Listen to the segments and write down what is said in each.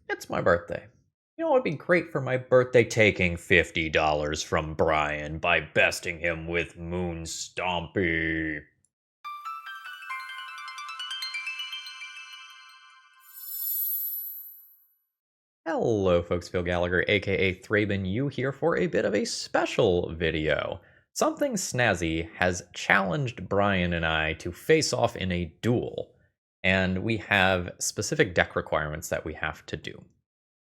It's my birthday. You know what would be great for my birthday? Taking $50 from Brian by besting him with Moon Stompy. Hello, folks. Phil Gallagher, aka ThrabenU, here for a bit of a special video. Something snazzy has challenged Brian and I to face off in a duel, and we have specific deck requirements that we have to do.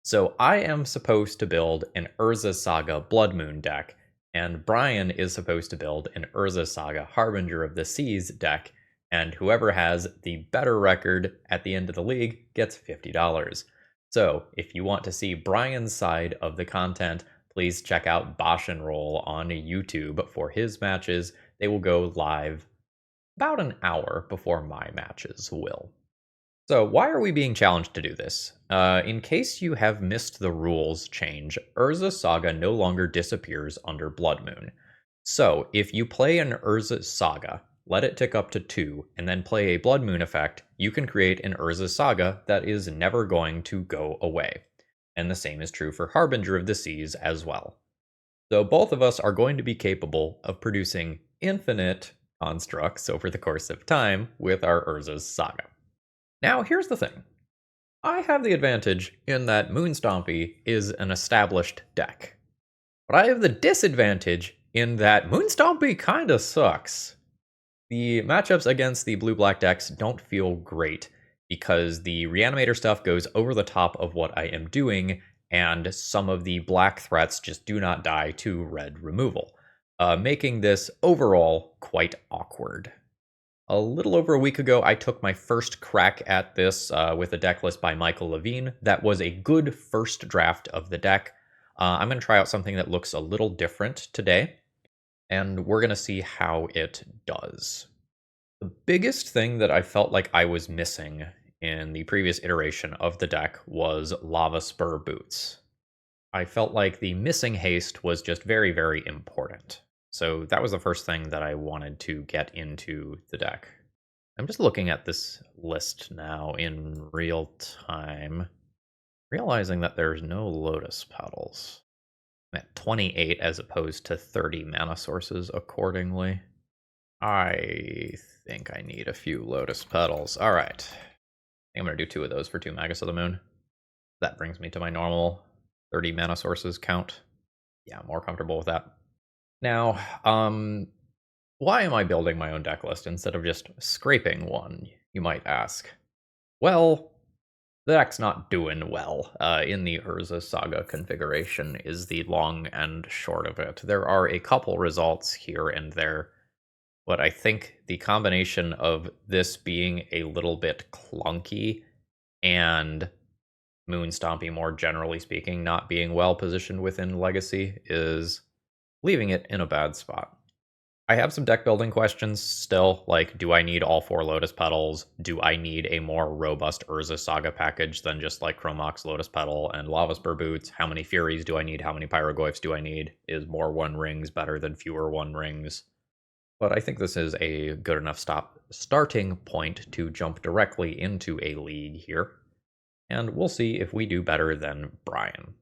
So I am supposed to build an Urza Saga Blood Moon deck, and Brian is supposed to build an Urza Saga Harbinger of the Seas deck, and whoever has the better record at the end of the league gets $50. So if you want to see Brian's side of the content, please check out BoshNRoll on YouTube for his matches. They will go live about an hour before my matches will. So why are we being challenged to do this? In case you have missed the rules change, Urza Saga no longer disappears under Blood Moon. So if you play an Urza Saga, let it tick up to 2, and then play a Blood Moon effect, you can create an Urza Saga that is never going to go away. And the same is true for Harbinger of the Seas as well. So both of us are going to be capable of producing infinite constructs over the course of time with our Urza Saga. Now, here's the thing. I have the advantage in that Moon Stompy is an established deck. But I have the disadvantage in that Moon Stompy kinda sucks. The matchups against the blue-black decks don't feel great, because the Reanimator stuff goes over the top of what I am doing, and some of the black threats just do not die to red removal, making this overall quite awkward. A little over a week ago, I took my first crack at this with a deck list by Michael Levine. That was a good first draft of the deck. I'm going to try out something that looks a little different today, and we're going to see how it does. The biggest thing that I felt like I was missing in the previous iteration of the deck was Lava Spur Boots. I felt like the missing haste was just very, very important. So that was the first thing that I wanted to get into the deck. I'm just looking at this list now in real time, realizing that there's no Lotus Petals. I'm at 28 as opposed to 30 mana sources accordingly. I think I need a few Lotus Petals. All right. I think I'm going to do 2 of those for 2 Magus of the Moon. That brings me to my normal 30 mana sources count. Yeah, I'm more comfortable with that. Now, why am I building my own deck list instead of just scraping one, you might ask? Well, the deck's not doing well in the Urza Saga configuration is the long and short of it. There are a couple results here and there, but I think the combination of this being a little bit clunky and Moon Stompy, more generally speaking, not being well positioned within Legacy is leaving it in a bad spot. I have some deck building questions still, like do I need all 4 Lotus Petals? Do I need a more robust Urza Saga package than just like Chromox, Lotus Petal, and Lava Spur Boots? How many Furies do I need? How many Pyroglyphs do I need? Is more 1 rings better than fewer 1 rings? But I think this is a good enough starting point to jump directly into a league here. And we'll see if we do better than Brian.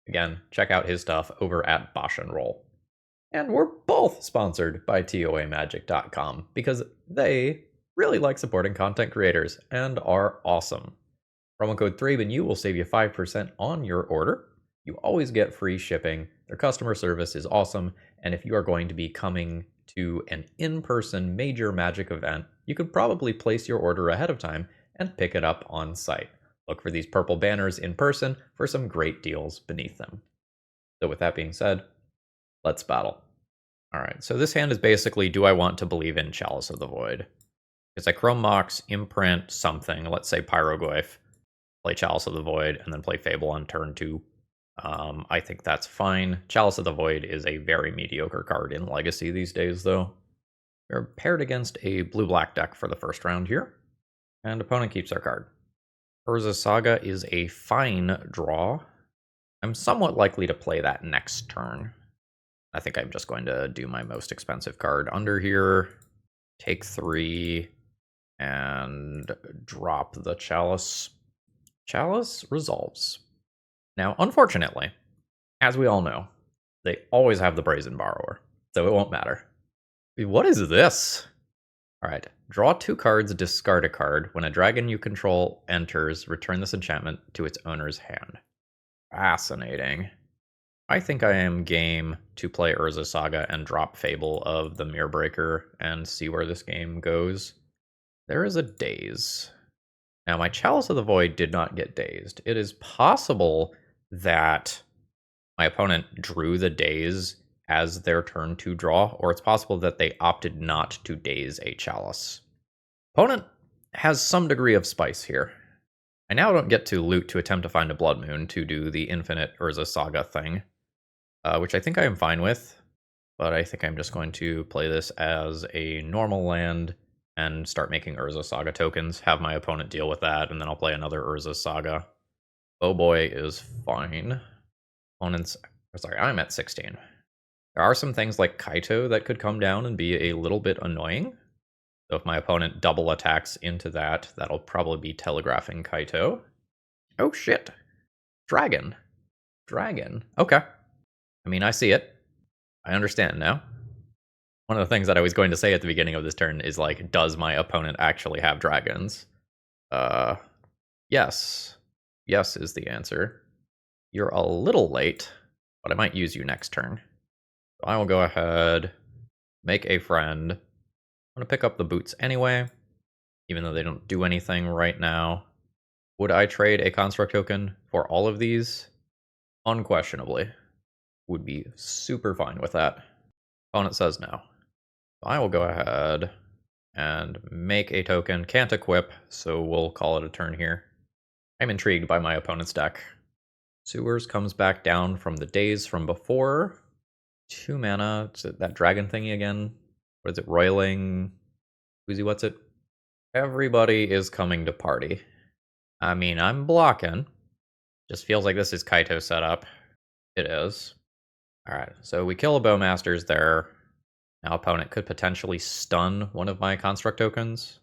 Again, check out his stuff over at BoshNRoll. And we're both sponsored by TOAMagic.com because they really like supporting content creators and are awesome. Promo code ThrabenU will save you 5% on your order. You always get free shipping. Their customer service is awesome. And if you are going to be coming to an in-person major Magic event, you could probably place your order ahead of time and pick it up on site. Look for these purple banners in person for some great deals beneath them. So with that being said, let's battle. All right, so this hand is basically, do I want to believe in Chalice of the Void? It's a Chrome Mox, imprint something, let's say Pyroglyph, play Chalice of the Void, and then play Fable on turn 2. I think that's fine. Chalice of the Void is a very mediocre card in Legacy these days, though. We're paired against a blue-black deck for the first round here, and opponent keeps their card. Urza Saga is a fine draw. I'm somewhat likely to play that next turn. I think I'm just going to do my most expensive card under here, take 3, and drop the Chalice. Chalice resolves. Now, unfortunately, as we all know, they always have the Brazen Borrower, so it won't matter. What is this? Alright, draw 2 cards, discard a card. When a dragon you control enters, return this enchantment to its owner's hand. Fascinating. I think I am game to play Urza Saga and drop Fable of the Mirror Breaker and see where this game goes. There is a Daze. Now, my Chalice of the Void did not get dazed. It is possible that my opponent drew the Daze as their turn to draw, or it's possible that they opted not to daze a Chalice. Opponent has some degree of spice here. I now don't get to loot to attempt to find a Blood Moon to do the infinite Urza Saga thing, which I think I am fine with, but I think I'm just going to play this as a normal land and start making Urza Saga tokens, have my opponent deal with that, and then I'll play another Urza Saga. Oh boy is fine. I'm at 16. There are some things like Kaito that could come down and be a little bit annoying. So if my opponent double attacks into that, that'll probably be telegraphing Kaito. Oh shit. Dragon. Okay. I mean, I see it. I understand now. One of the things that I was going to say at the beginning of this turn is like, does my opponent actually have dragons? Yes. Yes is the answer. You're a little late, but I might use you next turn. So I will go ahead, make a friend. I'm going to pick up the boots anyway, even though they don't do anything right now. Would I trade a construct token for all of these? Unquestionably. Would be super fine with that. Opponent says no. So I will go ahead and make a token. Can't equip, so we'll call it a turn here. I'm intrigued by my opponent's deck. Sewers comes back down from the days from before. 2 mana. Is it that dragon thingy again? What is it? Roiling? Woozy, what's it? Everybody is coming to party. I mean, I'm blocking. Just feels like this is Kaito setup. It is. Alright, so we kill a Bowmasters there. Now opponent could potentially stun one of my construct tokens.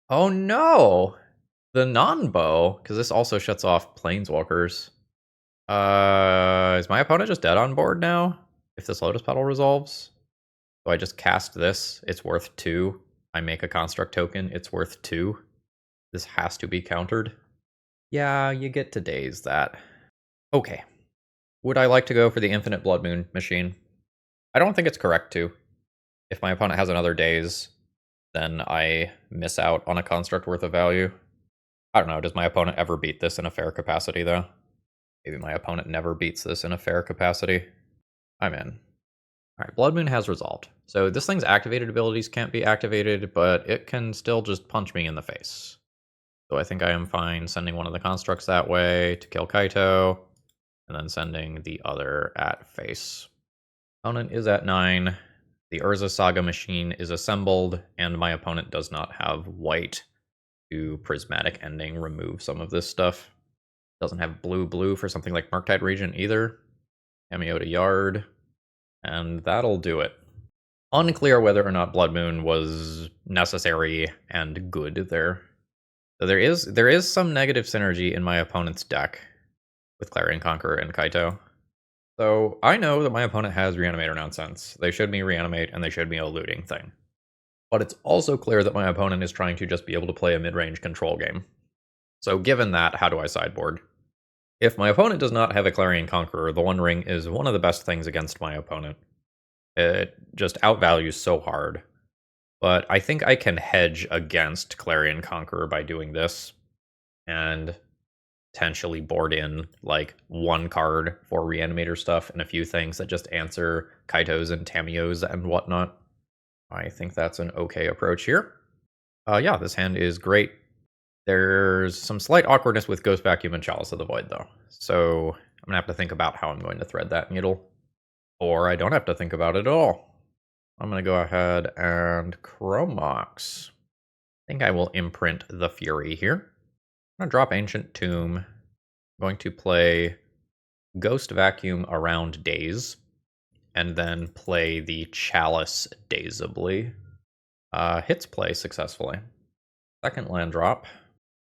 Oh no! The non-bow, because this also shuts off planeswalkers. Is my opponent just dead on board now? If this Lotus Petal resolves? So I just cast this, it's worth 2. I make a construct token, it's worth 2. This has to be countered. Yeah, you get to daze that. Okay. Would I like to go for the Infinite Blood Moon machine? I don't think it's correct to. If my opponent has another daze, then I miss out on a construct worth of value. I don't know, does my opponent ever beat this in a fair capacity, though? Maybe my opponent never beats this in a fair capacity. I'm in. Alright, Blood Moon has resolved. So this thing's activated abilities can't be activated, but it can still just punch me in the face. So I think I am fine sending one of the constructs that way to kill Kaito, and then sending the other at face. Opponent is at 9. The Urza Saga machine is assembled, and my opponent does not have white to Prismatic Ending remove some of this stuff. Doesn't have blue for something like Murktide Regent either. Cameo to Yard. And that'll do it. Unclear whether or not Blood Moon was necessary and good there. So there is some negative synergy in my opponent's deck with Clarion Conqueror and Kaito. So I know that my opponent has Reanimator nonsense. They should me reanimate and they should me a looting thing. But it's also clear that my opponent is trying to just be able to play a mid-range control game. So given that, how do I sideboard? If my opponent does not have a Clarion Conqueror, the One Ring is one of the best things against my opponent. It just outvalues so hard. But I think I can hedge against Clarion Conqueror by doing this. And potentially board in like 1 card for Reanimator stuff and a few things that just answer Kaitos and Tamios and whatnot. I think that's an okay approach here. Yeah, this hand is great. There's some slight awkwardness with Ghost Vacuum and Chalice of the Void, though. So I'm going to have to think about how I'm going to thread that needle. Or I don't have to think about it at all. I'm going to go ahead and Chromox. I think I will imprint the Fury here. I'm going to drop Ancient Tomb. I'm going to play Ghost Vacuum around Daze. And then play the Chalice Dazably. Hits play successfully. Second land drop.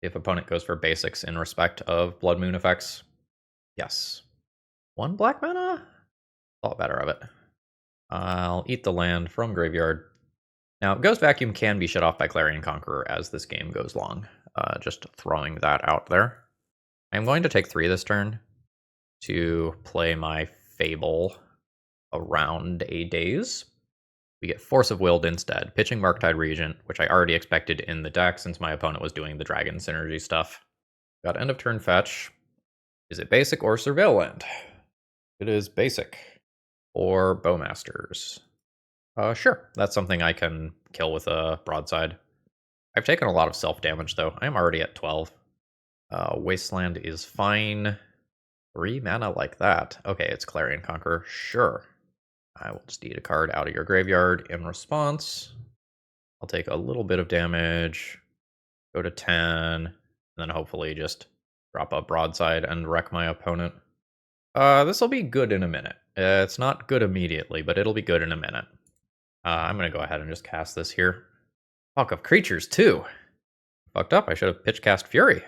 If opponent goes for basics in respect of Blood Moon effects. Yes. 1 black mana? Thought better of it. I'll eat the land from graveyard. Now, Ghost Vacuum can be shut off by Clarion Conqueror as this game goes long. Just throwing that out there. I'm going to take 3 this turn to play my Fable around a Daze. We get Force of Willed instead, pitching Marktide Regent, which I already expected in the deck since my opponent was doing the Dragon Synergy stuff. Got end of turn fetch. Is it basic or Surveil Land? It is basic. Or Bowmasters. Sure, that's something I can kill with a broadside. I've taken a lot of self-damage, though. I am already at 12. Wasteland is fine. 3 mana like that. Okay, it's Clarion Conqueror. Sure. I will just eat a card out of your graveyard in response. I'll take a little bit of damage, go to 10, and then hopefully just drop a broadside and wreck my opponent. This will be good in a minute. It's not good immediately, but it'll be good in a minute. I'm going to go ahead and just cast this here. Talk of creatures, too. Fucked up. I should have pitch cast Fury. I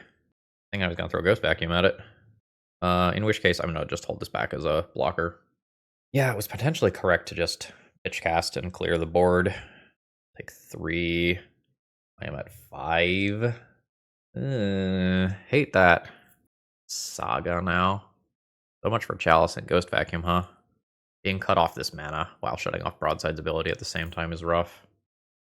think I was going to throw Ghost Vacuum at it. In which case, I'm going to just hold this back as a blocker. Yeah, it was potentially correct to just pitch cast and clear the board. Take 3. I am at 5. Hate that. Saga now. So much for Chalice and Ghost Vacuum, huh? Being cut off this mana while shutting off Broadside's ability at the same time is rough.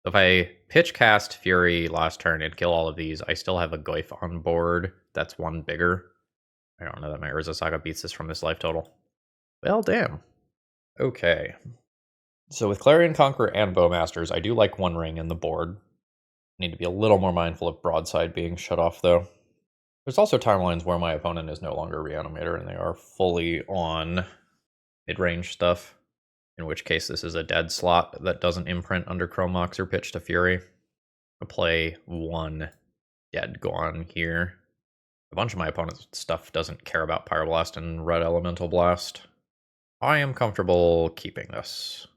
So if I pitch cast Fury last turn and kill all of these, I still have a Goyf on board that's 1 bigger. I don't know that my Urza Saga beats this from this life total. Well, damn. Okay. So with Clarion Conqueror and Bowmasters, I do like 1 ring in the board. Need to be a little more mindful of Broadside being shut off, though. There's also timelines where my opponent is no longer Reanimator and they are fully on mid-range stuff, in which case this is a dead slot that doesn't imprint under Chrome Mox or pitch to Fury. I'll play 1 dead gone here. A bunch of my opponent's stuff doesn't care about Pyroblast and Red Elemental Blast. I am comfortable keeping this.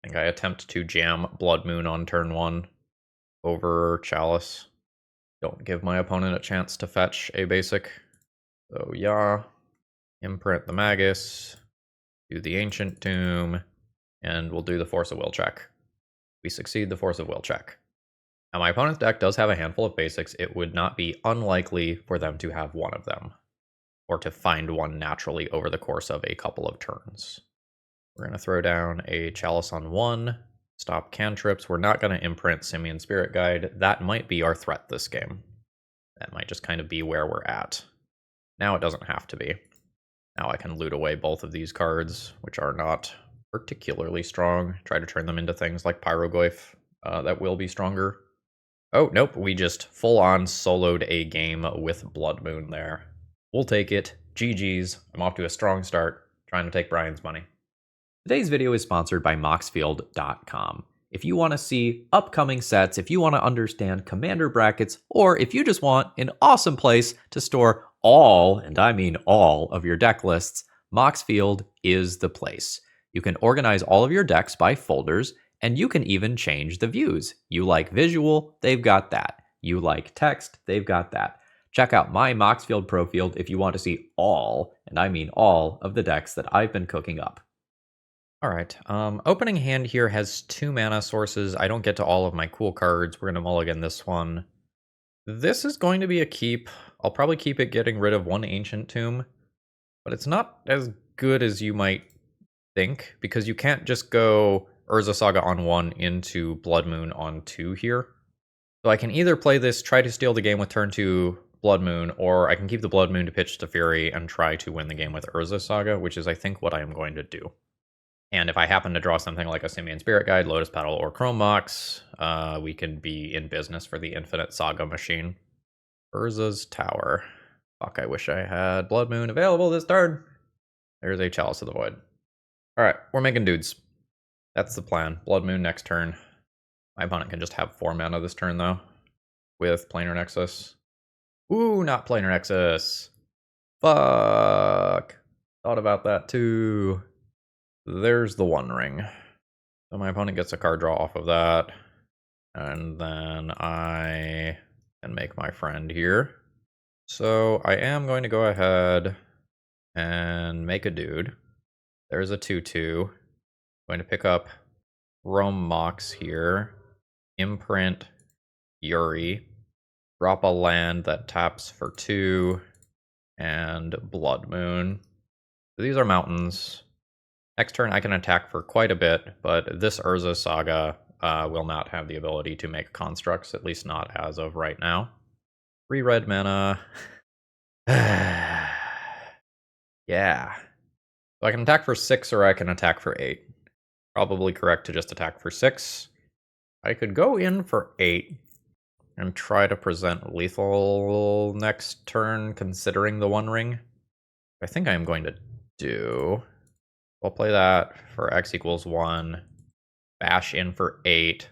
I think I attempt to jam Blood Moon on turn 1 over Chalice. Don't give my opponent a chance to fetch a basic. So yeah, imprint the Magus, do the Ancient Tomb, and we'll do the Force of Will check. We succeed the Force of Will check. Now my opponent's deck does have a handful of basics. It would not be unlikely for them to have 1 of them, or to find 1 naturally over the course of a couple of turns. We're going to throw down a Chalice on 1, stop cantrips. We're not going to imprint Simian Spirit Guide. That might be our threat this game. That might just kind of be where we're at. Now it doesn't have to be. Now I can loot away both of these cards, which are not particularly strong. Try to turn them into things like Pyrogoyf that will be stronger. Oh, nope, we just full-on soloed a game with Blood Moon there. We'll take it. GG's. I'm off to a strong start, trying to take Brian's money. Today's video is sponsored by Moxfield.com. If you want to see upcoming sets, if you want to understand commander brackets, or if you just want an awesome place to store all, and I mean all, of your deck lists, Moxfield is the place. You can organize all of your decks by folders, and you can even change the views. You like visual, they've got that. You like text, they've got that. Check out my Moxfield Pro Field if you want to see all, and I mean all, of the decks that I've been cooking up. Alright, opening hand here has 2 mana sources. I don't get to all of my cool cards. We're going to mulligan this one. This is going to be a keep. I'll probably keep it getting rid of 1 Ancient Tomb, but it's not as good as you might think, because you can't just go Urza Saga on 1 into Blood Moon on 2 here. So I can either play this, try to steal the game with turn 2 Blood Moon, or I can keep the Blood Moon to pitch to Fury and try to win the game with Urza Saga, which is I think what I am going to do. And if I happen to draw something like a Simian Spirit Guide, Lotus Petal, or Chrome Mox, we can be in business for the Infinite Saga machine. Urza's Tower. Fuck, I wish I had Blood Moon available this turn. There's a Chalice of the Void. Alright, we're making dudes. That's the plan. Blood Moon next turn. My opponent can just have 4 mana this turn, though, with Planar Nexus. Ooh, not Planar Nexus. Fuck. Thought about that, too. There's the 1 ring. So my opponent gets a card draw off of that. And then I and make my friend here. So I am going to go ahead and make a dude. There's a 2/2. Going to pick up Rome Mox here. Imprint Yuri. Drop a land that taps for 2. And Blood Moon. So these are mountains. Next turn I can attack for quite a bit, but this Urza Saga will not have the ability to make constructs, at least not as of right now. 3 red mana. Yeah. So I can attack for 6 or I can attack for 8. Probably correct to just attack for 6. I could go in for 8 and try to present lethal next turn, considering the One Ring. I think I'm going to do. I'll play that for X equals 1. Bash in for 8.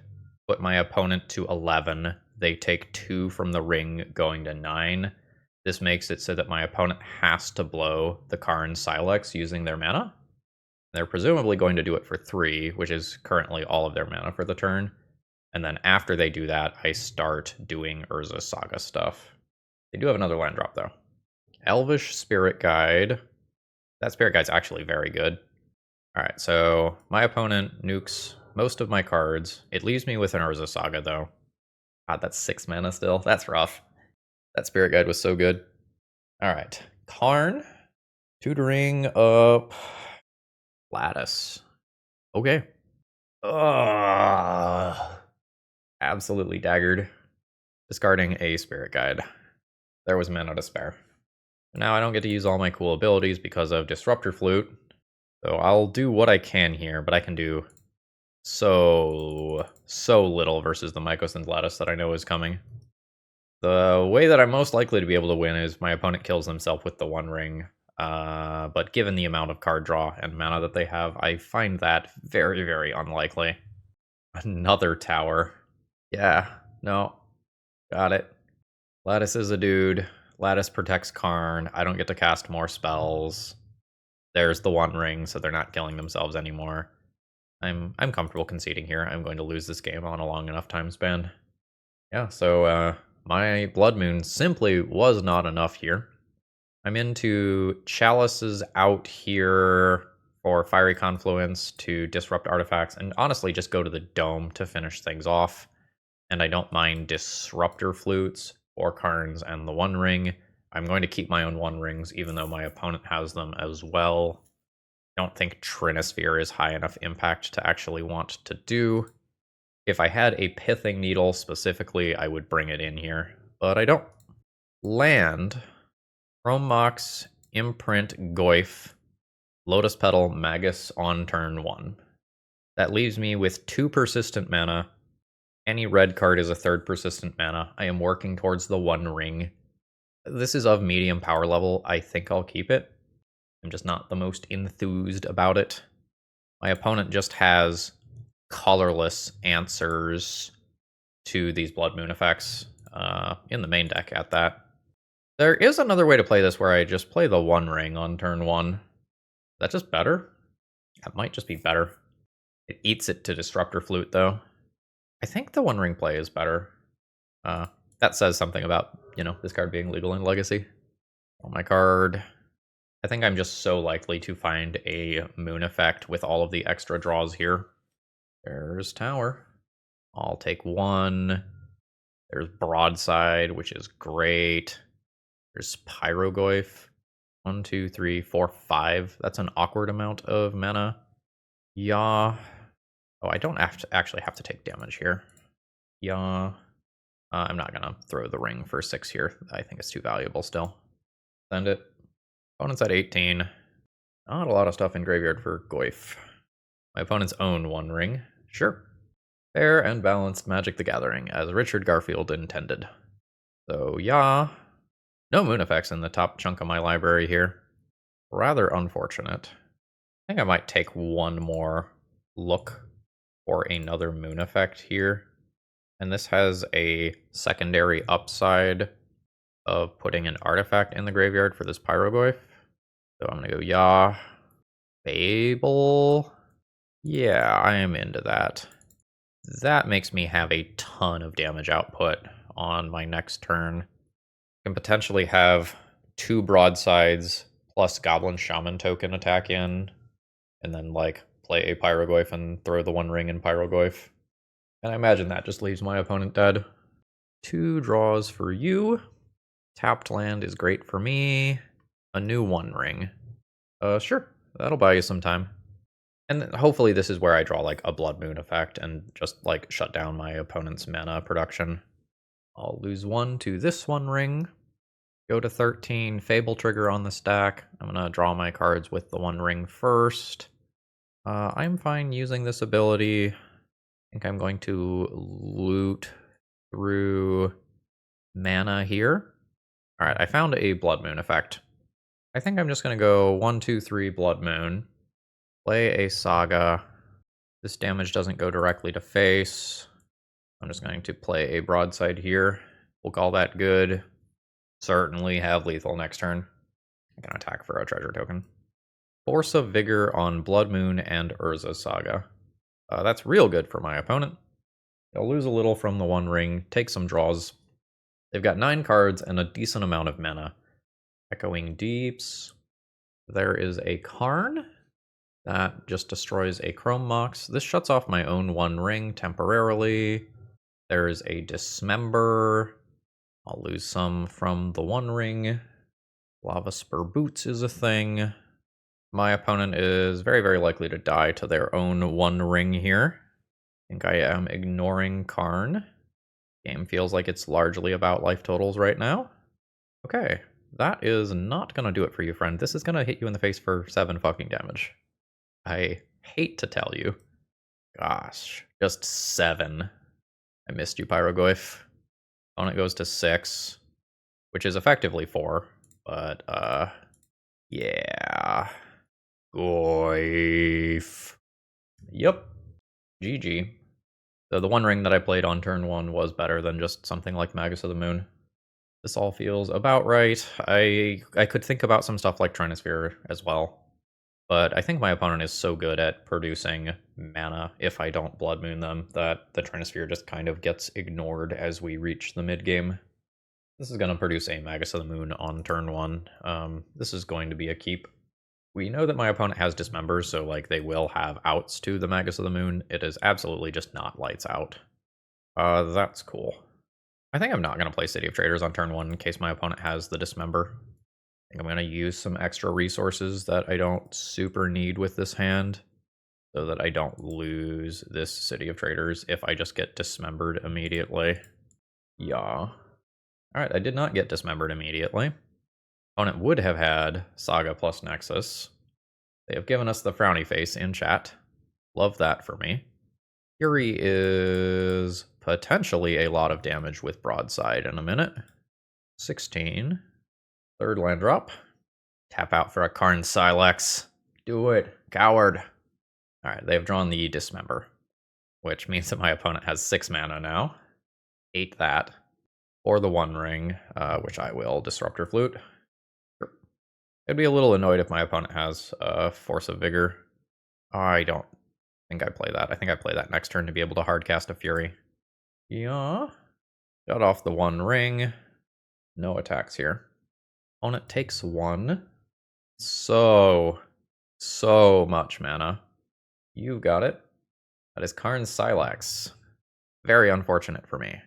Put my opponent to 11. They take 2 from the ring, going to 9. This makes it so that my opponent has to blow the Karn Silex using their mana. They're presumably going to do it for 3, which is currently all of their mana for the turn. And then after they do that, I start doing Urza Saga stuff. They do have another land drop, though. Elvish Spirit Guide. That Spirit Guide's actually very good. Alright, so my opponent nukes most of my cards. It leaves me with an Urza Saga, though. God, that's 6 mana still. That's rough. That Spirit Guide was so good. Alright, Karn. Tutoring up. Lattice. Okay. Absolutely daggered. Discarding a Spirit Guide. There was mana to spare. Now I don't get to use all my cool abilities because of Disruptor Flute. So I'll do what I can here, but I can do so little versus the Mycosynth Lattice that I know is coming. The way that I'm most likely to be able to win is my opponent kills himself with the One Ring. But given the amount of card draw and mana that they have, I find that very, very unlikely. Another tower. Yeah, no. Got it. Lattice is a dude. Lattice protects Karn. I don't get to cast more spells. There's the One Ring, so they're not killing themselves anymore. I'm comfortable conceding here. I'm going to lose this game on a long enough time span. Yeah, so my Blood Moon simply was not enough here. I'm into Chalices out here for Fiery Confluence to disrupt artifacts, and honestly just go to the Dome to finish things off. And I don't mind Disruptor Flutes or Karns and the One Ring. I'm going to keep my own One Rings, even though my opponent has them as well. I don't think Trinisphere is high enough impact to actually want to do. If I had a Pithing Needle specifically, I would bring it in here, but I don't. Land, Chrome Mox, Imprint, Goyf, Lotus Petal, Magus on turn 1. That leaves me with 2 persistent mana. Any red card is a 3rd persistent mana. I am working towards the One Ring. This is of medium power level. I think I'll keep it. I'm just not the most enthused about it. My opponent just has colorless answers to these Blood Moon effects in the main deck at that. There is another way to play this where I just play the One Ring on turn 1. That's just better? That might just be better. It eats it to Disruptor Flute, though. I think the One Ring play is better. That says something about, this card being legal in Legacy. On my card, I think I'm just so likely to find a Moon effect with all of the extra draws here. There's Tower. I'll take 1. There's Broadside, which is great. There's Pyrogoyf. 1, 2, 3, 4, 5. That's an awkward amount of mana. Yeah. Oh, I don't actually have to take damage here. Yeah. I'm not going to throw the ring for 6 here. I think it's too valuable still. Send it. Opponent's at 18. Not a lot of stuff in graveyard for Goyf. My opponent's own One Ring. Sure. Fair and balanced Magic the Gathering, as Richard Garfield intended. So, yeah. No Moon effects in the top chunk of my library here. Rather unfortunate. I think I might take one more look for another Moon effect here. And this has a secondary upside of putting an artifact in the graveyard for this Pyrogoyf. So I'm going to go, yeah. Fable. Yeah, I am into that. That makes me have a ton of damage output on my next turn. I can potentially have 2 broadsides plus Goblin Shaman token attack in, and then like play a Pyroglyph and throw the One Ring in Pyroglyph. And I imagine that just leaves my opponent dead. 2 draws for you. Tapped land is great for me. A new One Ring. Sure, that'll buy you some time. And hopefully this is where I draw like a Blood Moon effect and just like shut down my opponent's mana production. I'll lose 1 to this One Ring. Go to 13, Fable Trigger on the stack. I'm gonna draw my cards with the One Ring first. I'm fine using this ability. I think I'm going to loot through mana here. Alright, I found a Blood Moon effect. I think I'm just gonna go 1, 2, 3 Blood Moon. Play a Saga. This damage doesn't go directly to face. I'm just going to play a broadside here. We'll call that good. Certainly have lethal next turn. I can attack for a treasure token. Force of Vigor on Blood Moon and Urza Saga. That's real good for my opponent. They'll lose a little from the One Ring, take some draws. They've got 9 cards and a decent amount of mana. Echoing Deeps. There is a Karn. That just destroys a Chrome Mox. This shuts off my own One Ring temporarily. There's a Dismember. I'll lose some from the One Ring. Lava Spur Boots is a thing. My opponent is very, very likely to die to their own One Ring here. I think I am ignoring Karn. Game feels like it's largely about life totals right now. Okay, that is not gonna do it for you, friend. This is gonna hit you in the face for 7 fucking damage. I hate to tell you. Gosh, just 7. I missed you, Pyroglyph. Opponent goes to 6, which is effectively 4, but, yeah. Goif. Yep. GG. So the One Ring that I played on turn 1 was better than just something like Magus of the Moon. This all feels about right. I could think about some stuff like Trinosphere as well. But I think my opponent is so good at producing mana if I don't Blood Moon them that the Trinosphere just kind of gets ignored as we reach the mid-game. This is going to produce a Magus of the Moon on turn 1. This is going to be a keep. We know that my opponent has Dismember, so like they will have outs to the Magus of the Moon. It is absolutely just not lights out. That's cool. I think I'm not going to play City of Traders on turn 1 in case my opponent has the Dismember. I think I'm going to use some extra resources that I don't super need with this hand, so that I don't lose this City of Traders if I just get Dismembered immediately. Yeah. Alright, I did not get Dismembered immediately. Opponent would have had Saga plus Nexus. They have given us the frowny face in chat. Love that for me. Fury is potentially a lot of damage with broadside in a minute. 16. 3rd land drop. Tap out for a Karn Silex. Do it, coward. Alright, they've drawn the Dismember, which means that my opponent has 6 mana now. 8 that. Or the One Ring, which I will Disruptor Flute. Sure. I'd be a little annoyed if my opponent has Force of Vigor. I don't think I play that. I think I play that next turn to be able to hardcast a Fury. Yeah. Got off the One Ring. No attacks here. Opponent takes 1. So much mana. You got it. That is Karn Silex. Very unfortunate for me.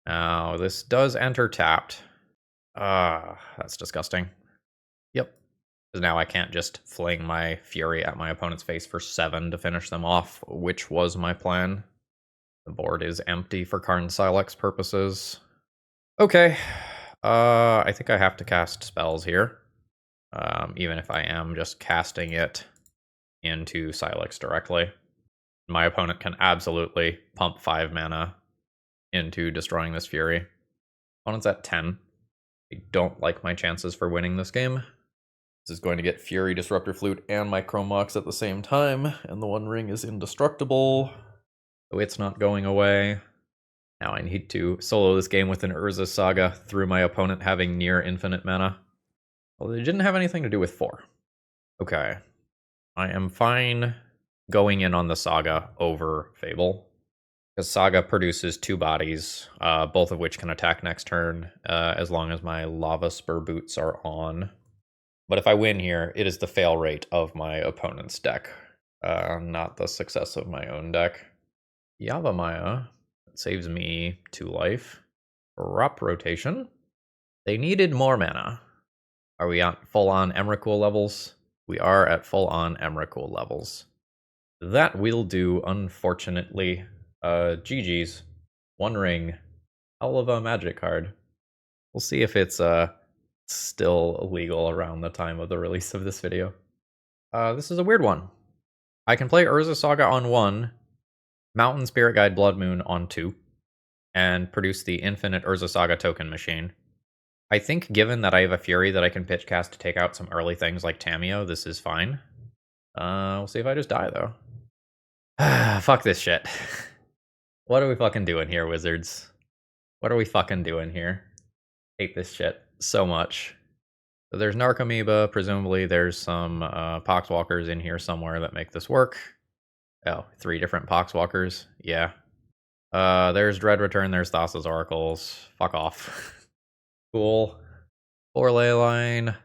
Now, this does enter tapped. That's disgusting. Yep. Because now I can't just fling my Fury at my opponent's face for 7 to finish them off, which was my plan. The board is empty for Karn Silex purposes. Okay. I think I have to cast spells here. Even if I am just casting it into Silex directly. My opponent can absolutely pump 5 mana into destroying this Fury. Opponent's at 10. I don't like my chances for winning this game. This is going to get Fury, Disruptor Flute, and my Chrome Mox at the same time, and the One Ring is indestructible, so it's not going away. Now I need to solo this game with an Urza Saga through my opponent having near infinite mana. Well, it didn't have anything to do with 4. Okay. I am fine going in on the Saga over Fable. Because Saga produces 2 bodies, both of which can attack next turn, as long as my Lava Spur boots are on. But if I win here, it is the fail rate of my opponent's deck, not the success of my own deck. Yavimaya saves me 2 life. Drop rotation. They needed more mana. Are we on full-on Emrakul levels? We are at full-on Emrakul levels. That will do, unfortunately. GG's. One ring. Hell of a magic card. We'll see if it's still illegal around the time of the release of this video. This is a weird one. I can play Urza Saga on 1, Mountain Spirit Guide Blood Moon on 2, and produce the infinite Urza Saga token machine. I think given that I have a Fury that I can pitch cast to take out some early things like Tamiyo, this is fine. We'll see if I just die, though. Fuck this shit. What are we fucking doing here, Wizards? What are we fucking doing here? Hate this shit so much. So there's Narcomoeba. Presumably there's some Poxwalkers in here somewhere that make this work. Oh, 3 different Poxwalkers. Yeah. There's Dread Return. There's Thassa's Oracles. Fuck off. Cool. 4 Leyline.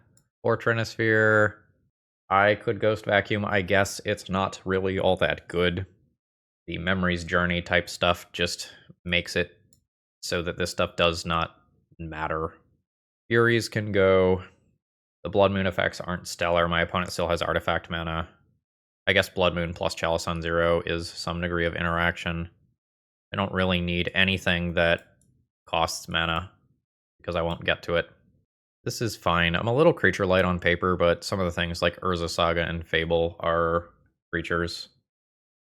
4 Trinisphere. I could Ghost Vacuum. I guess it's not really all that good. The Memory's Journey type stuff just makes it so that this stuff does not matter. Furies can go. The Blood Moon effects aren't stellar. My opponent still has artifact mana. I guess Blood Moon plus Chalice on 0 is some degree of interaction. I don't really need anything that costs mana, because I won't get to it. This is fine. I'm a little creature light on paper, but some of the things like Urza Saga and Fable are creatures.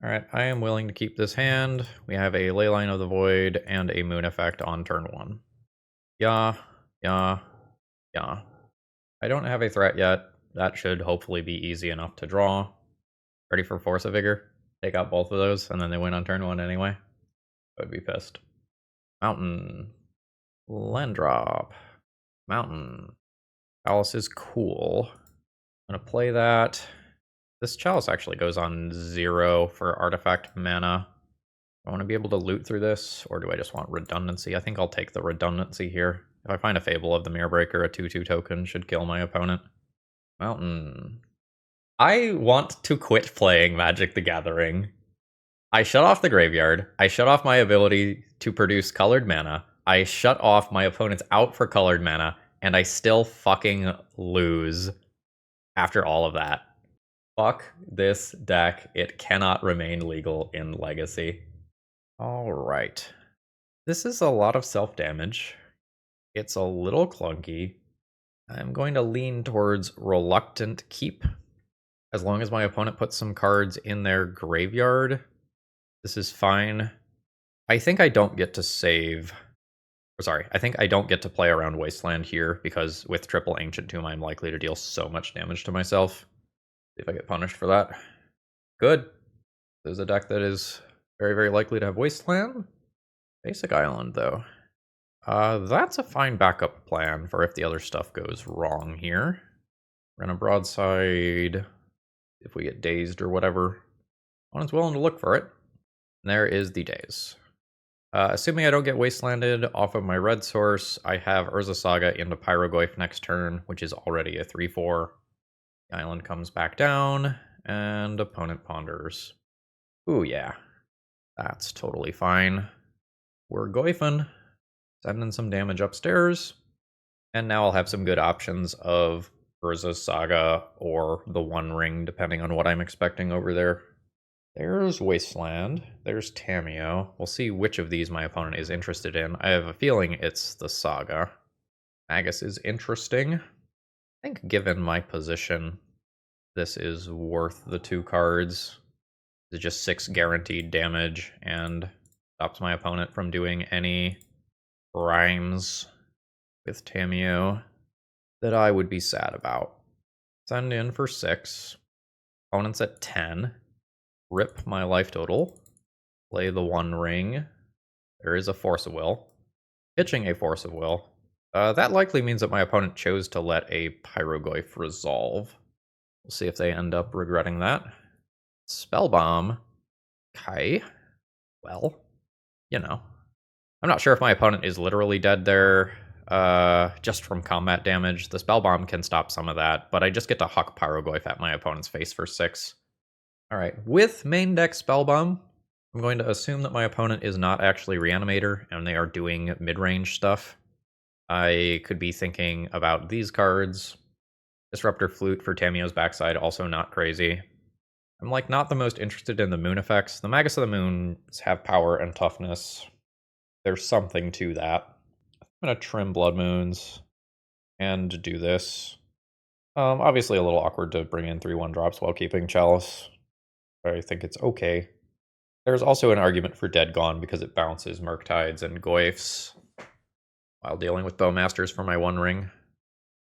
Alright, I am willing to keep this hand. We have a Leyline of the Void and a Moon effect on turn 1. Yeah. I don't have a threat yet. That should hopefully be easy enough to draw. Ready for Force of Vigor? Take out both of those, and then they win on turn 1 anyway. I would be pissed. Mountain. Land drop. Mountain. Chalice is cool. I'm gonna play that. This Chalice actually goes on 0 for artifact mana. I want to be able to loot through this, or do I just want redundancy? I think I'll take the redundancy here. If I find a Fable of the Mirror Breaker, a 2/2 token should kill my opponent. Mountain. I want to quit playing Magic the Gathering. I shut off the graveyard. I shut off my ability to produce colored mana. I shut off my opponent's out for colored mana, and I still fucking lose after all of that. Fuck this deck. It cannot remain legal in Legacy. Alright. This is a lot of self-damage. It's a little clunky. I'm going to lean towards Reluctant Keep. As long as my opponent puts some cards in their graveyard, this is fine. I think I don't get to save... Sorry, I think I don't get to play around Wasteland here, because with triple Ancient Tomb, I'm likely to deal so much damage to myself. See if I get punished for that. Good. There's a deck that is very, very likely to have Wasteland. Basic Island, though. That's a fine backup plan for if the other stuff goes wrong here. We're gonna broadside if we get dazed or whatever. Opponent's willing to look for it. And there is the daze. Assuming I don't get wastelanded off of my red source, I have Urza Saga into Pyrogoyf next turn, which is already a 3/4. The island comes back down, and opponent ponders. Ooh, yeah. That's totally fine. We're goifing. Sending some damage upstairs. And now I'll have some good options of Urza Saga or the One Ring, depending on what I'm expecting over there. There's Wasteland. There's Tamiyo. We'll see which of these my opponent is interested in. I have a feeling it's the Saga. Magus is interesting. I think given my position, this is worth the 2 cards. It's just 6 guaranteed damage and stops my opponent from doing any rhymes with Tamiyo that I would be sad about. Send in for 6. Opponent's at 10. Rip my life total. Play the One Ring. There is a Force of Will. Pitching a Force of Will. That likely means that my opponent chose to let a Pyrogoyf resolve. We'll see if they end up regretting that. Spell Bomb. Okay. Well, you know. I'm not sure if my opponent is literally dead there, just from combat damage. The Spell Bomb can stop some of that, but I just get to huck Pyrogoyf at my opponent's face for 6. Alright, with main deck Spell Bomb, I'm going to assume that my opponent is not actually Reanimator, and they are doing mid-range stuff. I could be thinking about these cards. Disruptor Flute for Tamiyo's backside, also not crazy. I'm like not the most interested in the moon effects. The Magus of the Moons have power and toughness. There's something to that. I'm gonna trim Blood Moons and do this. Obviously a little awkward to bring in 3/1 drops while keeping Chalice. I think it's okay. There's also an argument for Dead Gone because it bounces Murktides and Goyfs while dealing with Bowmasters for my One Ring.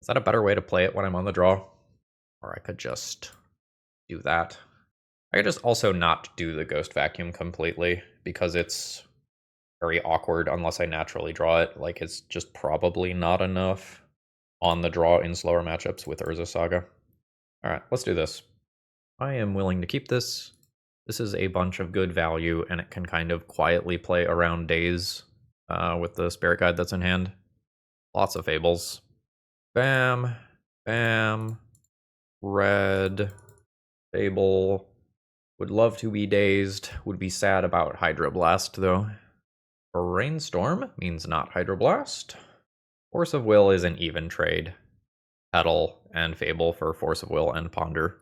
Is that a better way to play it when I'm on the draw? Or I could just do that. I could just also not do the Ghost Vacuum completely because it's very awkward unless I naturally draw it. Like, it's just probably not enough on the draw in slower matchups with Urza Saga. Alright, let's do this. I am willing to keep this. This is a bunch of good value, and it can kind of quietly play around days with the Spirit Guide that's in hand. Lots of Fables. Bam, bam, red, Fable. Would love to be dazed. Would be sad about Hydroblast, though. Rainstorm means not Hydroblast. Force of Will is an even trade. Petal and Fable for Force of Will and Ponder.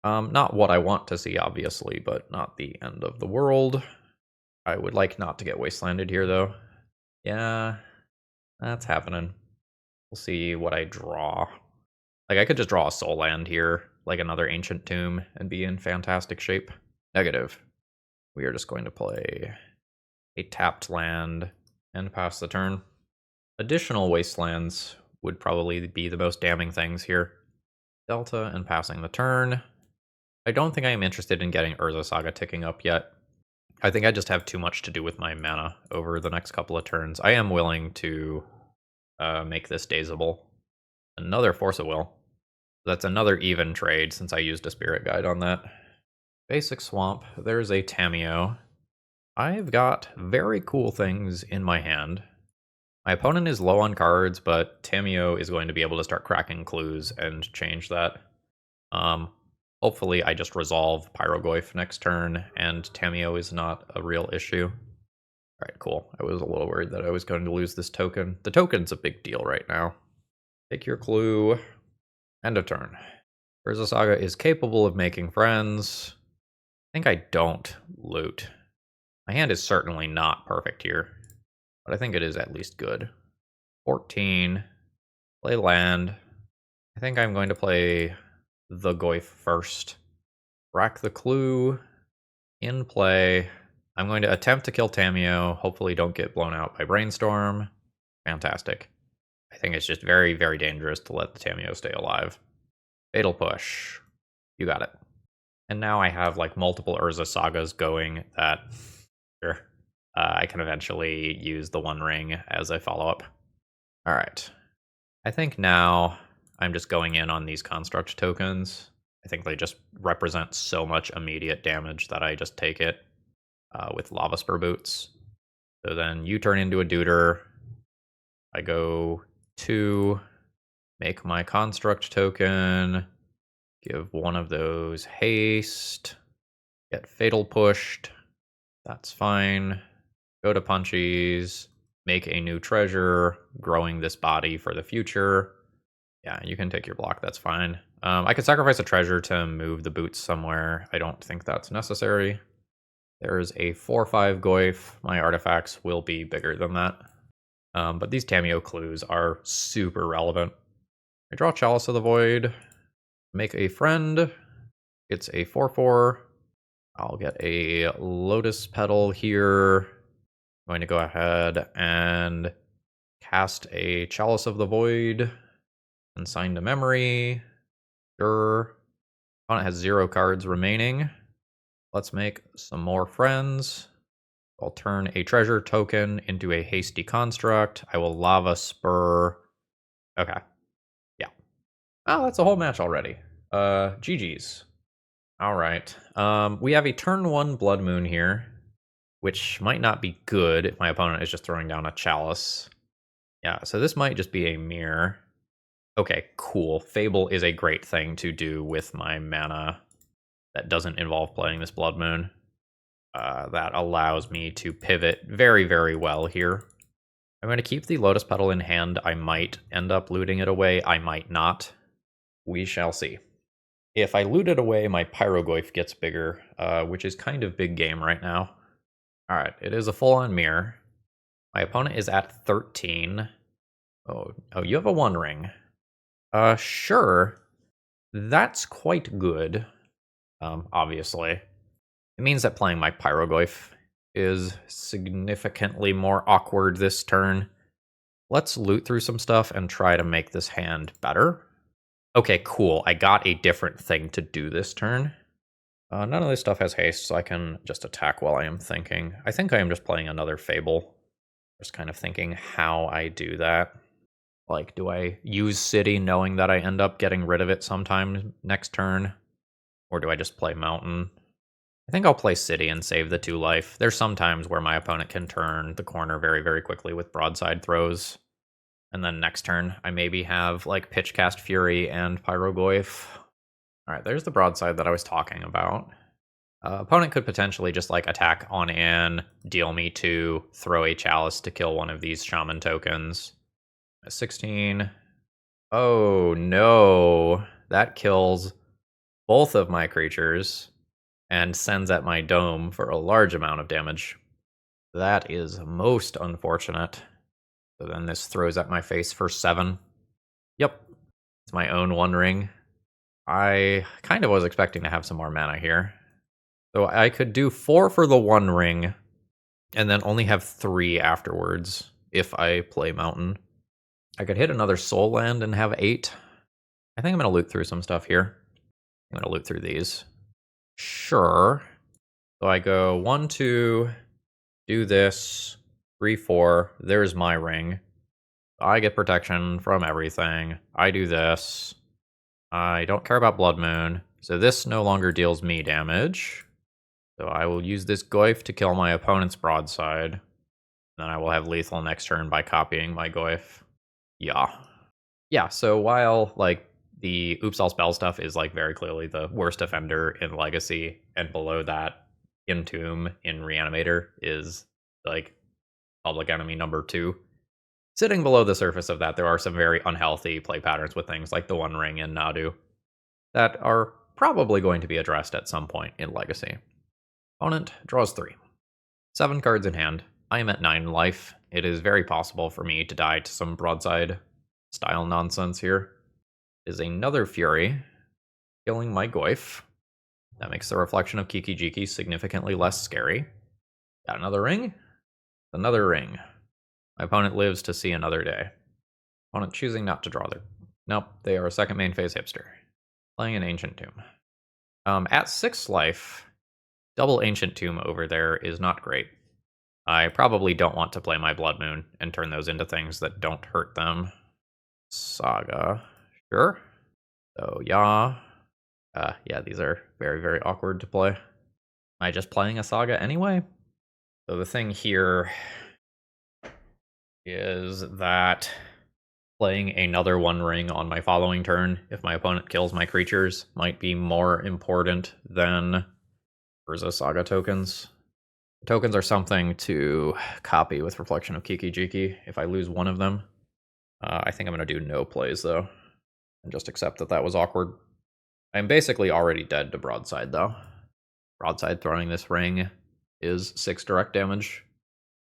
Not what I want to see, obviously, but not the end of the world. I would like not to get Wastelanded here, though. Yeah, that's happening. We'll see what I draw. Like, I could just draw a Soul Land here, like another Ancient Tomb, and be in fantastic shape. Negative. We are just going to play a tapped land and pass the turn. Additional Wastelands would probably be the most damning things here. Delta and passing the turn. I don't think I am interested in getting Urza Saga ticking up yet. I think I just have too much to do with my mana over the next couple of turns. I am willing to make this dazable. Another Force of Will. That's another even trade since I used a Spirit Guide on that. Basic Swamp. There's a Tamiyo. I've got very cool things in my hand. My opponent is low on cards, but Tamiyo is going to be able to start cracking clues and change that. Hopefully I just resolve Pyrogoyf next turn, and Tamiyo is not a real issue. Alright, cool. I was a little worried that I was going to lose this token. The token's a big deal right now. Take your clue. End of turn. Urza Saga is capable of making friends. I think I don't loot. My hand is certainly not perfect here, but I think it is at least good. 14. Play land. I think I'm going to play the Goyf first. Rack the clue. In play. I'm going to attempt to kill Tamiyo. Hopefully don't get blown out by Brainstorm. Fantastic. I think it's just very, very dangerous to let the Tamiyo stay alive. Fatal Push. You got it. And now I have like multiple Urza Sagas going that sure, I can eventually use the One Ring as a follow-up. Alright. I think now I'm just going in on these Construct tokens. I think they just represent so much immediate damage that I just take it with Lava Spur Boots. So then you turn into a Deuter. I go 2, make my Construct token, give one of those haste, get Fatal Pushed. That's fine. Go to Punchies, make a new treasure, growing this body for the future. Yeah, you can take your block, that's fine. I could sacrifice a treasure to move the boots somewhere. I don't think that's necessary. There's a 4/5 Goyf. My artifacts will be bigger than that. But these Tamiyo clues are super relevant. I draw Chalice of the Void, make a friend. It's a 4/4. I'll get a Lotus Petal here. I'm going to go ahead and cast a Chalice of the Void. Consign to memory. Sure. Opponent has 0 cards remaining. Let's make some more friends. I'll turn a treasure token into a hasty construct. I will Lava Spur. Okay. Yeah. Oh, that's a whole match already. GG's. Alright. We have a turn 1 Blood Moon here. which might not be good if my opponent is just throwing down a Chalice. Yeah, so this might just be a mirror. Okay, cool. Fable is a great thing to do with my mana that doesn't involve playing this Blood Moon. That allows me to pivot very, very well here. I'm going to keep the Lotus Petal in hand. I might end up looting it away. I might not. We shall see. If I loot it away, my Pyrogoyf gets bigger, which is kind of big game right now. Alright, it is a full-on mirror. My opponent is at 13. Oh, you have a One Ring. Sure. That's quite good, obviously. It means that playing my Pyrogoyf is significantly more awkward this turn. Let's loot through some stuff and try to make this hand better. Okay, cool. I got a different thing to do this turn. None of this stuff has haste, so I can just attack while I am thinking. I think I am just playing another Fable. Just kind of thinking how I do that. Like, do I use City knowing that I end up getting rid of it sometime next turn? Or do I just play Mountain? I think I'll play City and save the 2 life. There's some times where my opponent can turn the corner very, very quickly with broadside throws. And then next turn, I maybe have, like, Pitchcast Fury and Pyrogoyf. Alright, there's the broadside that I was talking about. Opponent could potentially just, like, attack on in, deal me 2, throw a Chalice to kill one of these Shaman tokens. 16. Oh, no. That kills both of my creatures and sends at my dome for a large amount of damage. That is most unfortunate. So then this throws at my face for 7. Yep. It's my own One Ring. I kind of was expecting to have some more mana here. So I could do 4 for the One Ring, and then only have 3 afterwards if I play Mountain. I could hit another Soul Land and have 8. I think I'm going to loot through some stuff here. I'm going to loot through these. Sure. So I go 1, 2, do this, 3, 4. There's my ring. I get protection from everything. I do this. I don't care about Blood Moon. So this no longer deals me damage. So I will use this Goyf to kill my opponent's broadside. Then I will have lethal next turn by copying my Goyf. Yeah, so while, like, the Oops All Spell stuff is, like, very clearly the worst offender in Legacy, and below that, Entomb in Reanimator is, like, public enemy number 2. Sitting below the surface of that, there are some very unhealthy play patterns with things like the One Ring and Nadu that are probably going to be addressed at some point in Legacy. Opponent draws 3. 7 cards in hand. I am at 9 life. It is very possible for me to die to some broadside style nonsense here. Is another Fury, killing my Goyf. That makes the reflection of Kiki-Jiki significantly less scary. Got another ring? Another ring. My opponent lives to see another day. Opponent choosing not to draw their... Nope, they are a second main phase hipster. Playing an Ancient Tomb. At 6 life, double Ancient Tomb over there is not great. I probably don't want to play my Blood Moon and turn those into things that don't hurt them. Saga. Sure. So, yeah. Yeah, these are very, very awkward to play. Am I just playing a Saga anyway? So the thing here is that playing another One Ring on my following turn, if my opponent kills my creatures, might be more important than Urza Saga tokens. Tokens are something to copy with Reflection of Kiki-Jiki if I lose one of them. I think I'm going to do no plays, though, and just accept that that was awkward. I'm basically already dead to Broadside, though. Broadside throwing this ring is 6 direct damage.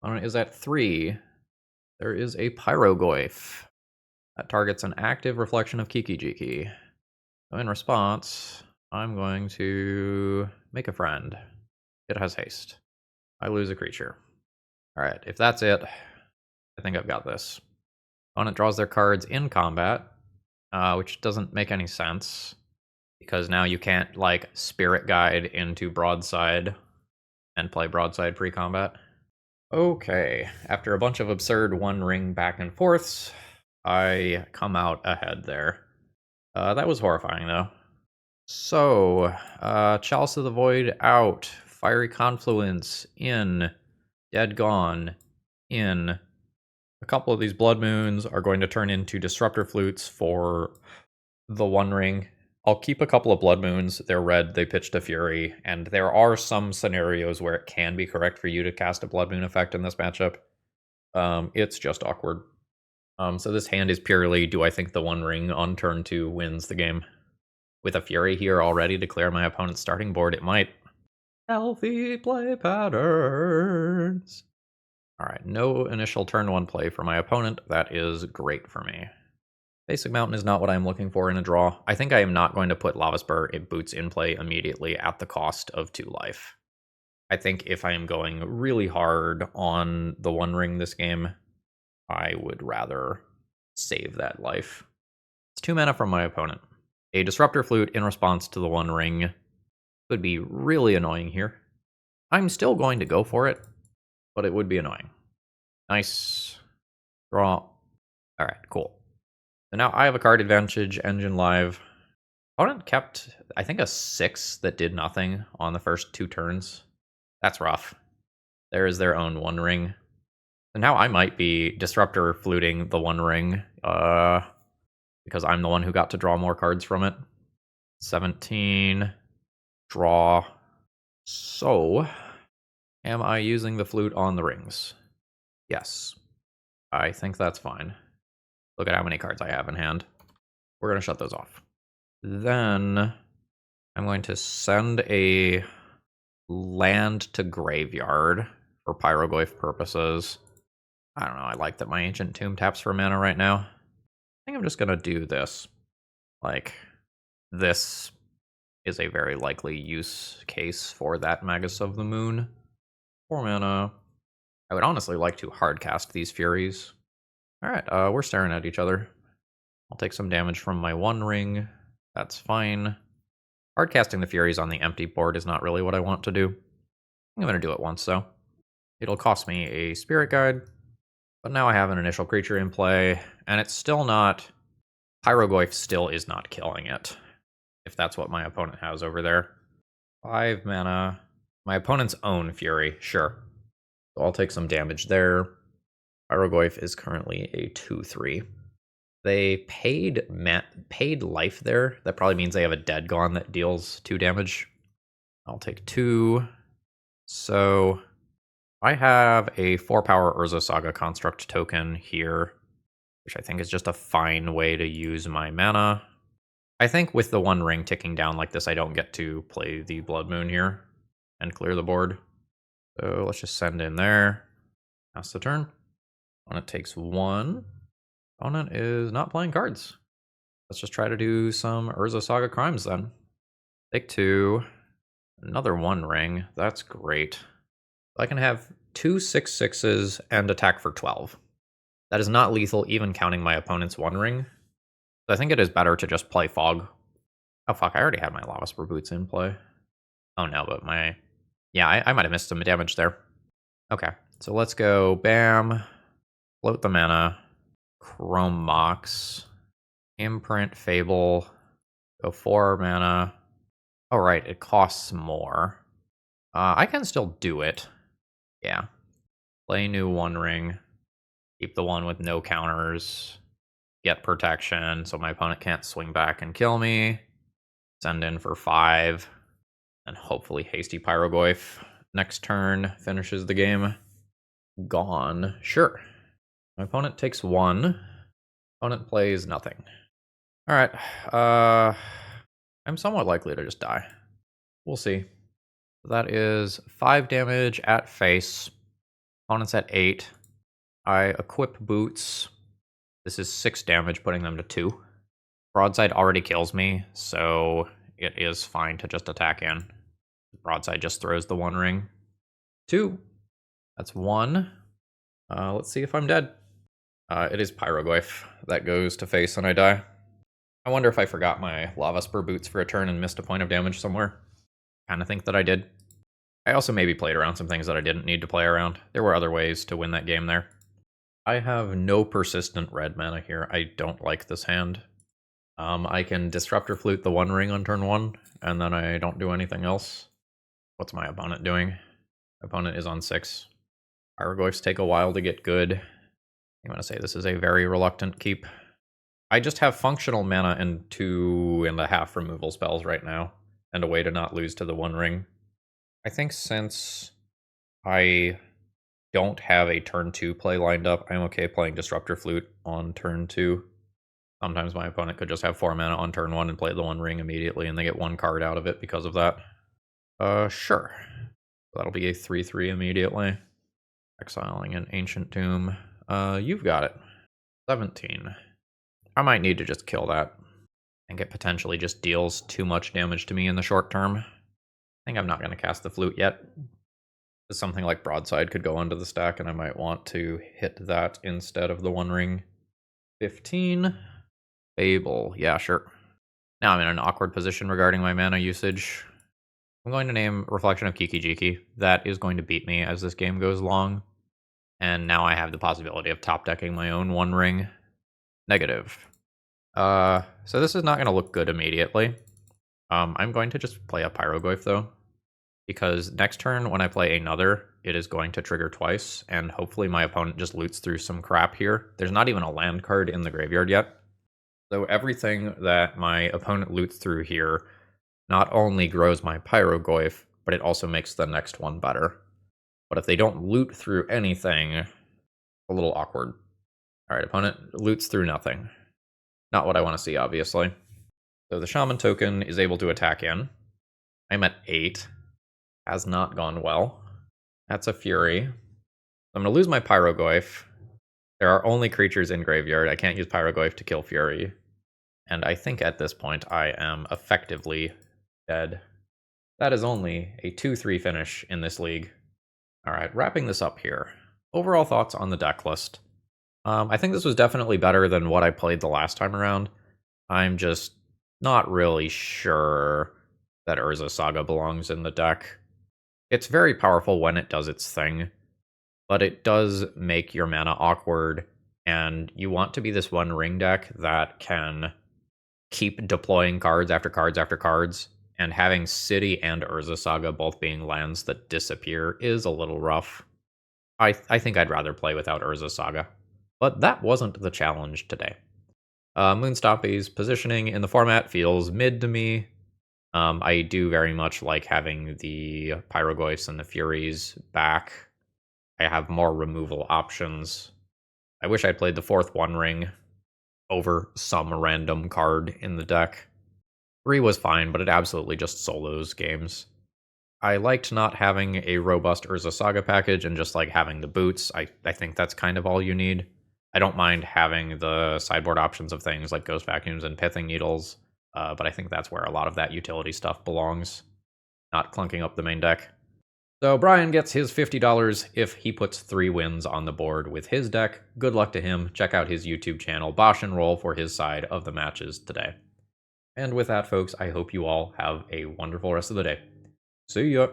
Opponent is at 3. There is a Pyrogoyf. That targets an active Reflection of Kiki-Jiki. So in response, I'm going to make a friend. It has haste. I lose a creature. Alright, if that's it, I think I've got this. Opponent draws their cards in combat, which doesn't make any sense, because now you can't, like, Spirit Guide into Broadside and play Broadside pre-combat. Okay, after a bunch of absurd One Ring back and forths, I come out ahead there. That was horrifying, though. So, Chalice of the Void out. Fiery Confluence, in. Dead Gone, in. A couple of these Blood Moons are going to turn into Disruptor Flutes for the One Ring. I'll keep a couple of Blood Moons. They're red, they pitched a Fury, and there are some scenarios where it can be correct for you to cast a Blood Moon effect in this matchup. It's just awkward. So this hand is purely, do I think the One Ring on turn 2 wins the game? With a Fury here already to clear my opponent's starting board, it might. Healthy play patterns. Alright, no initial turn 1 play for my opponent. That is great for me. Basic Mountain is not what I'm looking for in a draw. I think I am not going to put Lava Spur Boots in play immediately at the cost of 2 life. I think if I am going really hard on the One Ring this game, I would rather save that life. It's 2 mana from my opponent. A Disruptor Flute in response to the One Ring would be really annoying here. I'm still going to go for it, but it would be annoying. Nice. Draw. Alright, cool. So now I have a card advantage, Engine Live. Opponent kept, I think, a 6 that did nothing on the first 2 turns. That's rough. There is their own One Ring. And now I might be Disruptor Fluting the One Ring, because I'm the one who got to draw more cards from it. 17. Draw. So, am I using the flute on the rings? Yes. I think that's fine. Look at how many cards I have in hand. We're going to shut those off. Then, I'm going to send a land to graveyard for Pyroglyph purposes. I don't know, I like that my Ancient Tomb taps for mana right now. I think I'm just going to do this. Like, this is a very likely use case for that Magus of the Moon. 4 mana. I would honestly like to hardcast these Furies. Alright, we're staring at each other. I'll take some damage from my One Ring. That's fine. Hardcasting the Furies on the empty board is not really what I want to do. I'm going to do it once, though. It'll cost me a Spirit Guide, but now I have an initial creature in play, and it's still not... Pyroglyph still is not killing it, if that's what my opponent has over there. 5 mana. My opponent's own Fury, sure. So I'll take some damage there. Pyroglyph is currently a 2/3. They paid life there. That probably means they have a Dead Gone that deals 2 damage. I'll take 2. So I have a 4-power Urza Saga Construct token here, which I think is just a fine way to use my mana. I think with the One Ring ticking down like this, I don't get to play the Blood Moon here and clear the board. So let's just send in there. Pass the turn. Opponent takes 1. Opponent is not playing cards. Let's just try to do some Urza Saga Crimes then. Take 2. Another One Ring. That's great. I can have 2 6/6s and attack for 12. That is not lethal, even counting my opponent's One Ring. So I think it is better to just play Fog. Oh fuck, I already had my Lava Spur Boots in play. Oh no, but my... Yeah, I might have missed some damage there. Okay, so let's go bam, float the mana, Chrome Mox, Imprint Fable, go 4 mana. Oh right, it costs more. I can still do it. Yeah. Play new One Ring, keep the one with no counters, get protection so my opponent can't swing back and kill me, send in for 5, and hopefully Hasty Pyroglyph next turn finishes the game. Gone. Sure. My opponent takes 1. Opponent plays nothing. Alright. I'm somewhat likely to just die. We'll see. That is 5 damage at face. Opponent's at 8. I equip Boots. This is 6 damage, putting them to 2. Broadside already kills me, so it is fine to just attack in. Broadside just throws the One Ring. 2. That's 1. Let's see if I'm dead. It is Pyroglyph that goes to face and I die. I wonder if I forgot my Lava Spur Boots for a turn and missed a point of damage somewhere. Kinda think that I did. I also maybe played around some things that I didn't need to play around. There were other ways to win that game there. I have no persistent red mana here. I don't like this hand. I can Disruptor Flute the One Ring on turn 1, and then I don't do anything else. What's my opponent doing? My opponent is on 6. Hieroglyphs take a while to get good. I'm going to say this is a very reluctant keep. I just have functional mana and 2.5 removal spells right now, and a way to not lose to the One Ring. I think since I don't have a turn 2 play lined up, I'm okay playing Disruptor Flute on turn 2. Sometimes my opponent could just have 4 mana on turn 1 and play the One Ring immediately, and they get 1 card out of it because of that. Sure. That'll be a 3/3 immediately. Exiling an Ancient Tomb. You've got it. 17. I might need to just kill that. I think it potentially just deals too much damage to me in the short term. I think I'm not going to cast the Flute yet. Something like Broadside could go onto the stack, and I might want to hit that instead of the One Ring. 15. Fable. Yeah, sure. Now I'm in an awkward position regarding my mana usage. I'm going to name Reflection of Kiki-Jiki. That is going to beat me as this game goes long. And now I have the possibility of top decking my own One Ring. Negative. So this is not going to look good immediately. I'm going to just play a Pyroglyph though, because next turn when I play another, it is going to trigger twice, and hopefully my opponent just loots through some crap here. There's not even a land card in the graveyard yet. So everything that my opponent loots through here not only grows my Pyroglyph, but it also makes the next one better. But if they don't loot through anything, a little awkward. Alright, opponent loots through nothing. Not what I want to see, obviously. So the Shaman token is able to attack in. I'm at 8. Has not gone well. That's a Fury. I'm going to lose my Pyroglyph. There are only creatures in graveyard. I can't use Pyroglyph to kill Fury. And I think at this point I am effectively dead. That is only a 2-3 finish in this league. Alright, wrapping this up here. Overall thoughts on the deck list. I think this was definitely better than what I played the last time around. I'm just not really sure that Urza Saga belongs in the deck. It's very powerful when it does its thing, but it does make your mana awkward, and you want to be this One Ring deck that can keep deploying cards after cards after cards, and having City and Urza Saga both being lands that disappear is a little rough. I think I'd rather play without Urza Saga. But that wasn't the challenge today. Moon Stompy's positioning in the format feels mid to me. I do very much like having the Pyroglyphs and the Furies back. I have more removal options. I wish I'd played the 4th One Ring over some random card in the deck. 3 was fine, but it absolutely just solos games. I liked not having a robust Urza Saga package and just like having the boots. I think that's kind of all you need. I don't mind having the sideboard options of things like Ghost Vacuums and Pithing Needles, but I think that's where a lot of that utility stuff belongs, not clunking up the main deck. So Brian gets his $50 if he puts 3 wins on the board with his deck. Good luck to him. Check out his YouTube channel, BoshNRoll, for his side of the matches today. And with that, folks, I hope you all have a wonderful rest of the day. See ya!